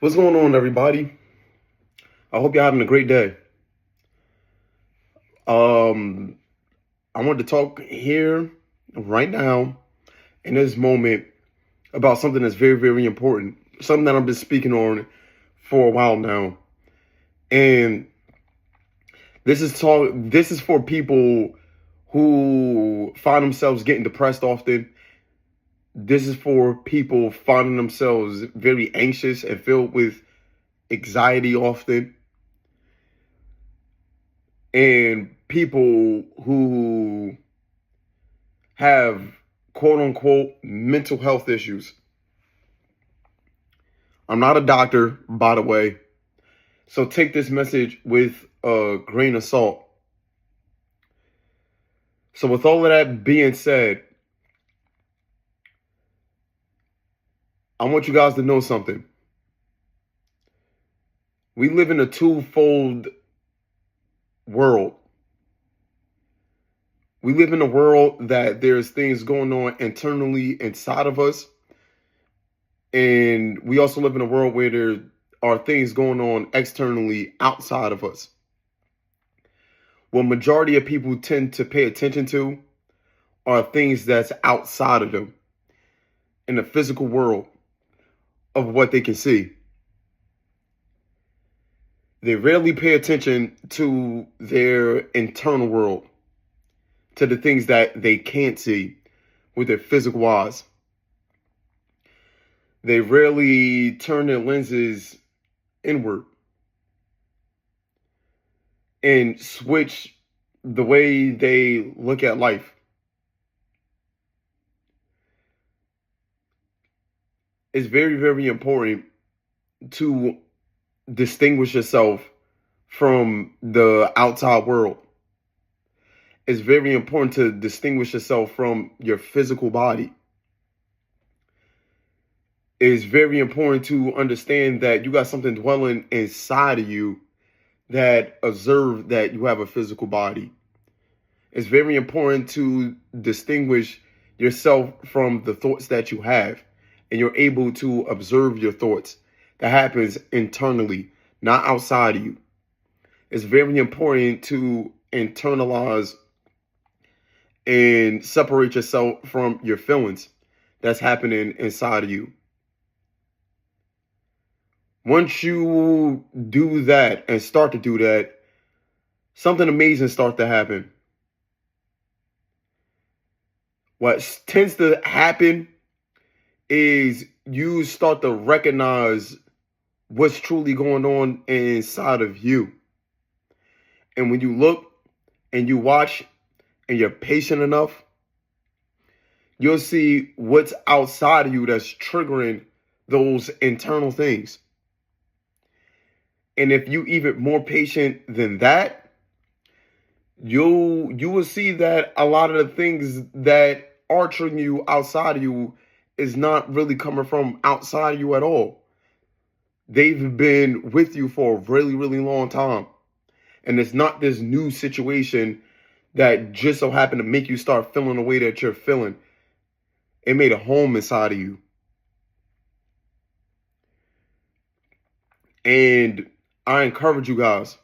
What's going on, everybody? I hope you're having a great day. Um, I want to talk here right now in this moment about something that's very, very important. Something that I've been speaking on for a while now, and This is for people who find themselves getting depressed often. This is for people finding themselves very anxious and filled with anxiety often, and people who have quote unquote mental health issues. I'm not a doctor, by the way, so take this message with a grain of salt. So, with all of that being said, I want you guys to know something. We live in a twofold world. We live in a world that there's things going on internally inside of us. And we also live in a world where there are things going on externally outside of us. What majority of people tend to pay attention to are things that's outside of them in the physical world of what they can see. They rarely pay attention to their internal world, to the things that they can't see with their physical eyes. They rarely turn their lenses inward and switch the way they look at life. It's very, very important to distinguish yourself from the outside world. It's very important to distinguish yourself from your physical body. It's very important to understand that you got something dwelling inside of you that observe that you have a physical body. It's very important to distinguish yourself from the thoughts that you have, and you're able to observe your thoughts. That happens internally, not outside of you. It's very important to internalize and separate yourself from your feelings that's happening inside of you. Once you do that and start to do that, something amazing starts to happen. What tends to happen is you start to recognize what's truly going on inside of you. And when you look and you watch and you're patient enough, you'll see what's outside of you that's triggering those internal things. And if you even more patient than that, you will see that a lot of the things that are triggering you outside of you is not really coming from outside of you at all. They've been with you for a really, really long time. And it's not this new situation that just so happened to make you start feeling the way that you're feeling. It made a home inside of you. And I encourage you guys,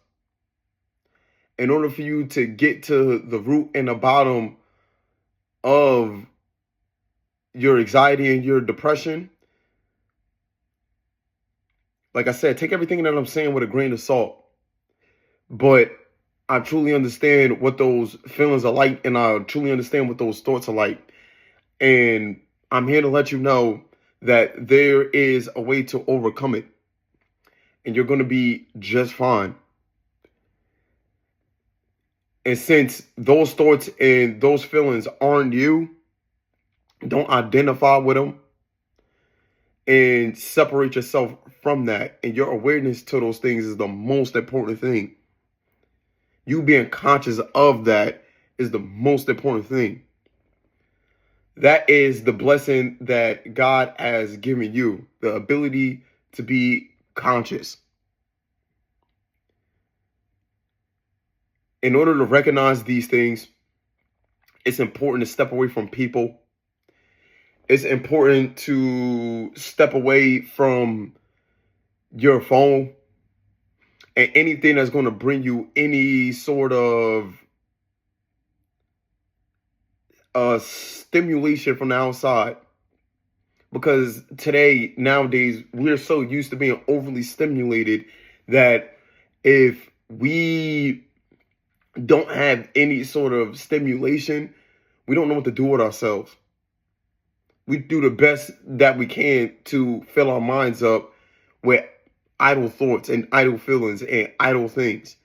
in order for you to get to the root and the bottom of your anxiety and your depression, like I said, take everything that I'm saying with a grain of salt. But I truly understand what those feelings are like, and I truly understand what those thoughts are like. And I'm here to let you know that there is a way to overcome it. And you're going to be just fine. And since those thoughts and those feelings aren't you, don't identify with them and separate yourself from that. And your awareness to those things is the most important thing. You being conscious of that is the most important thing. That is the blessing that God has given you, the ability to be conscious. In order to recognize these things, it's important to step away from people. It's important to step away from your phone, and anything that's going to bring you any sort of stimulation from the outside. Because nowadays, we're so used to being overly stimulated that if we don't have any sort of stimulation, we don't know what to do with ourselves. We do the best that we can to fill our minds up with idle thoughts and idle feelings and idle things.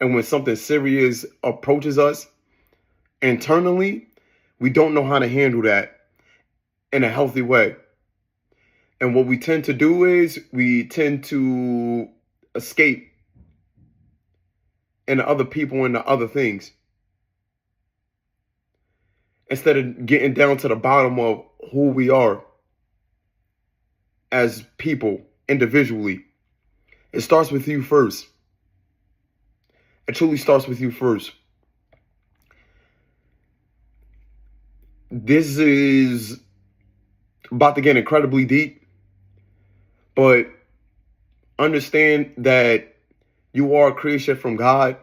And when something serious approaches us internally, we don't know how to handle that in a healthy way. And what we tend to do is we tend to escape into other people and the other things, instead of getting down to the bottom of who we are as people individually. It starts with you first. It truly starts with you first. This is about to get incredibly deep, but understand that you are a creation from God,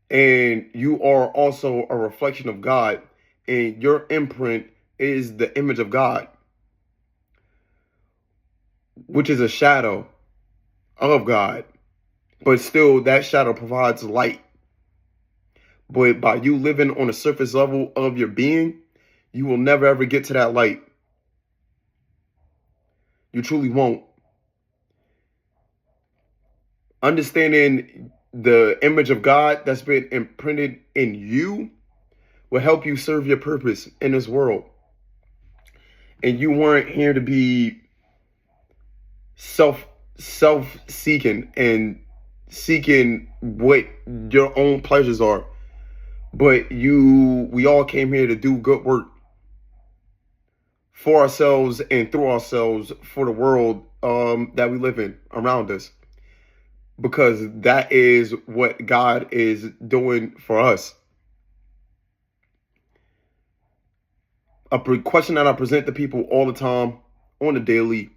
and you are also a reflection of God, and your imprint is the image of God, which is a shadow of God, but still that shadow provides light. But by you living on the surface level of your being, you will never ever get to that light. You truly won't. Understanding the image of God that's been imprinted in you will help you serve your purpose in this world. And you weren't here to be self-seeking and seeking what your own pleasures are. But we all came here to do good work for ourselves and through ourselves for the world that we live in around us. Because that is what God is doing for us. A question that I present to people all the time on the daily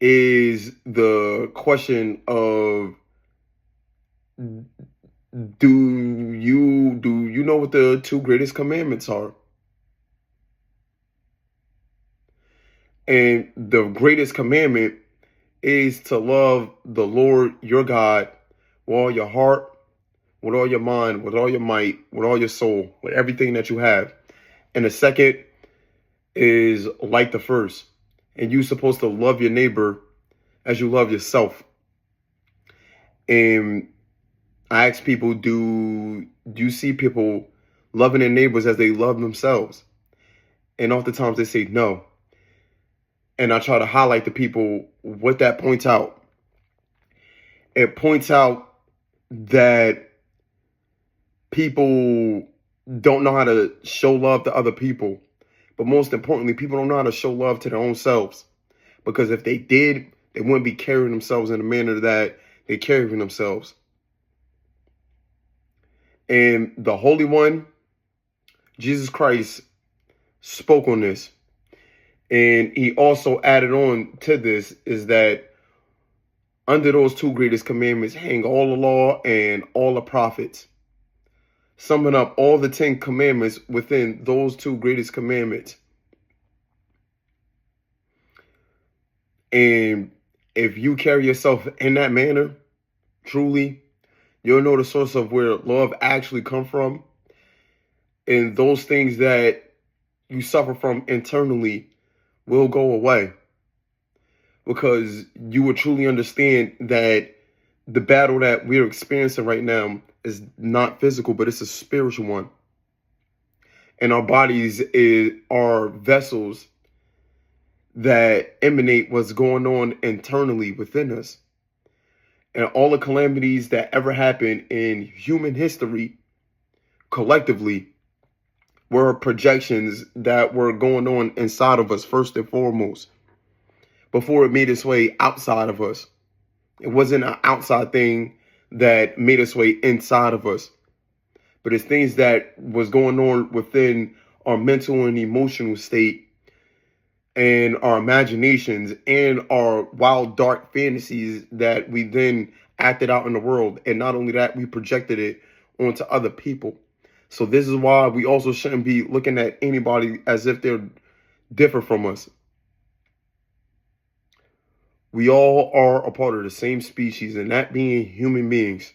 is the question of, do you know what the two greatest commandments are? And the greatest commandment is to love the Lord your God with all your heart, with all your mind, with all your might, with all your soul, with everything that you have. And the second is like the first. And you're supposed to love your neighbor as you love yourself. And I ask people, do you see people loving their neighbors as they love themselves? And oftentimes they say no. And I try to highlight to people what that points out. It points out that people don't know how to show love to other people. But most importantly, people don't know how to show love to their own selves. Because if they did, they wouldn't be carrying themselves in the manner that they carry themselves. And the Holy One, Jesus Christ, spoke on this. And he also added on to this is that under those two greatest commandments hang all the law and all the prophets. Summing up all the 10 commandments within those two greatest commandments. And if you carry yourself in that manner, truly, you'll know the source of where love actually comes from. And those things that you suffer from internally will go away. Because you will truly understand that the battle that we're experiencing right now is not physical, but it's a spiritual one. And our bodies are vessels that emanate what's going on internally within us. And all the calamities that ever happened in human history collectively were projections that were going on inside of us first and foremost, before it made its way outside of us. It wasn't an outside thing that made its way inside of us, but it's things that was going on within our mental and emotional state. and our imaginations and our wild, dark fantasies that we then acted out in the world. And not only that, we projected it onto other people. So this is why we also shouldn't be looking at anybody as if they're different from us. We all are a part of the same species, and that being human beings.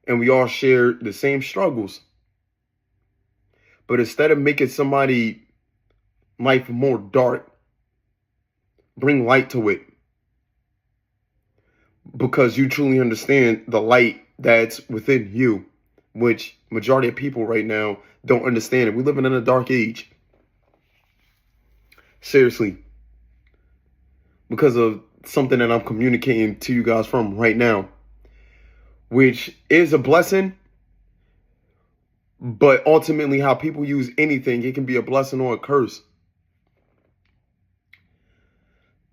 And we all share the same struggles. But instead of making somebody life more dark, bring light to it. Because you truly understand the light that's within you, which majority of people right now don't understand it. We're living in a dark age. Seriously. Because of something that I'm communicating to you guys from right now, which is a blessing, but ultimately how people use anything, it can be a blessing or a curse.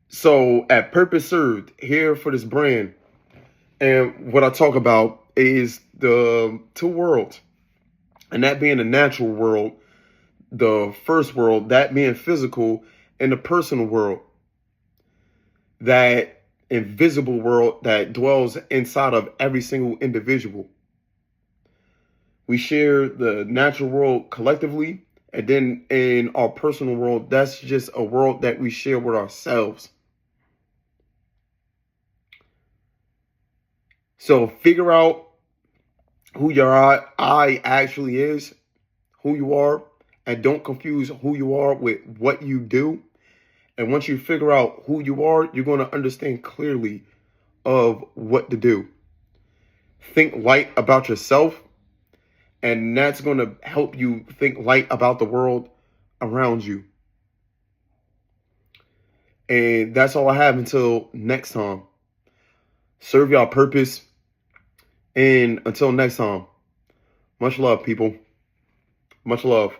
So at Purpose Served, here for this brand, and what I talk about is the two worlds, and that being the natural world, the first world, that being physical, and the personal world, that invisible world that dwells inside of every single individual. We share the natural world collectively, and then in our personal world, that's just a world that we share with ourselves. So figure out who your I actually is, who you are, and don't confuse who you are with what you do. And once you figure out who you are, you're going to understand clearly of what to do. Think light about yourself, and that's going to help you think light about the world around you. And that's all I have until next time. Serve y'all purpose. And until next time, much love, people. Much love.